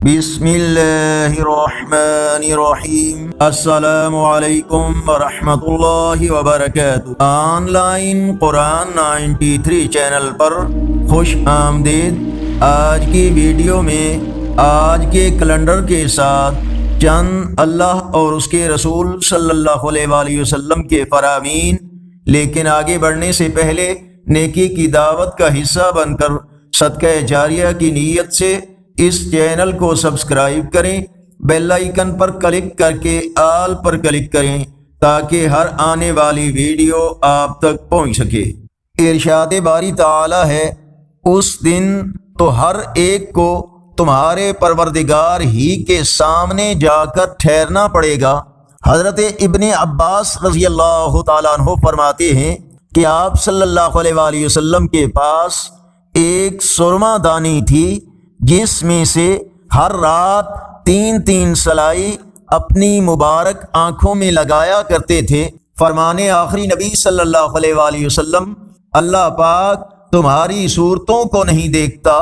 بسم اللہ الرحمن الرحیم۔ السلام علیکم ورحمۃ اللہ وبرکاتہ۔ آن لائن قرآن 93 چینل پر خوش آمدید۔ آج کی ویڈیو میں آج کے کیلنڈر کے ساتھ چند اللہ اور اس کے رسول صلی اللہ علیہ وآلہ وسلم کے فرامین، لیکن آگے بڑھنے سے پہلے نیکی کی دعوت کا حصہ بن کر صدقہ جاریہ کی نیت سے اس چینل کو سبسکرائب کریں، بیل آئیکن پر کلک کر کے آل پر کلک کریں تاکہ ہر آنے والی ویڈیو آپ تک پہنچ سکے۔ ارشاد باری تعالی ہے، اس دن تو ہر ایک کو تمہارے پروردگار ہی کے سامنے جا کر ٹھہرنا پڑے گا۔ حضرت ابن عباس رضی اللہ تعالیٰ عنہ فرماتے ہیں کہ آپ صلی اللہ علیہ وآلہ وسلم کے پاس ایک سرما دانی تھی جس میں سے ہر رات 3 سلائی اپنی مبارک آنکھوں میں لگایا کرتے تھے۔ فرمانے آخری نبی صلی اللہ علیہ وآلہ وسلم، اللہ پاک تمہاری صورتوں کو نہیں دیکھتا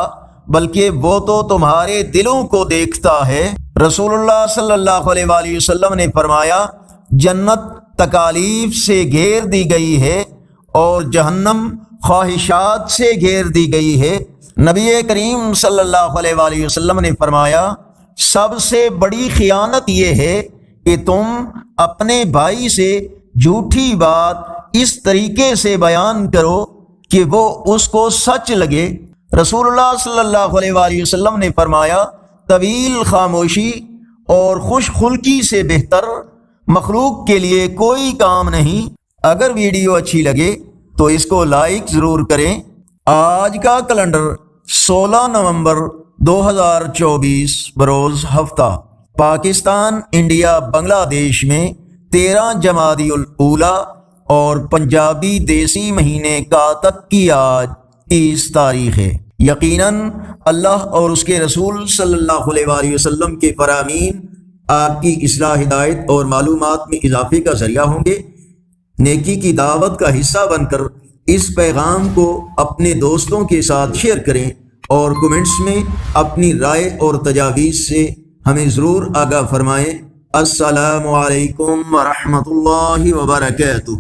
بلکہ وہ تو تمہارے دلوں کو دیکھتا ہے۔ رسول اللہ صلی اللہ علیہ وآلہ وسلم نے فرمایا، جنت تکالیف سے گھیر دی گئی ہے اور جہنم خواہشات سے گھیر دی گئی ہے۔ نبی کریم صلی اللہ علیہ وآلہ وسلم نے فرمایا، سب سے بڑی خیانت یہ ہے کہ تم اپنے بھائی سے جھوٹی بات اس طریقے سے بیان کرو کہ وہ اس کو سچ لگے۔ رسول اللہ صلی اللہ علیہ وآلہ وسلم نے فرمایا، طویل خاموشی اور خوش خلقی سے بہتر مخلوق کے لیے کوئی کام نہیں۔ اگر ویڈیو اچھی لگے تو اس کو لائک ضرور کریں۔ آج کا کیلنڈر 16 نومبر 2024 بروز ہفتہ، پاکستان انڈیا بنگلہ دیش میں 13 جمادی الاولیٰ اور پنجابی دیسی مہینے کاتک کی آج 30 تاریخ ہے۔ یقیناً اللہ اور اس کے رسول صلی اللہ علیہ وآلہ وسلم کے فرامین آپ کی اصلاح، ہدایت اور معلومات میں اضافے کا ذریعہ ہوں گے۔ نیکی کی دعوت کا حصہ بن کر اس پیغام کو اپنے دوستوں کے ساتھ شیئر کریں اور کمنٹس میں اپنی رائے اور تجاویز سے ہمیں ضرور آگاہ فرمائیں۔ السلام علیکم ورحمۃ اللہ وبرکاتہ۔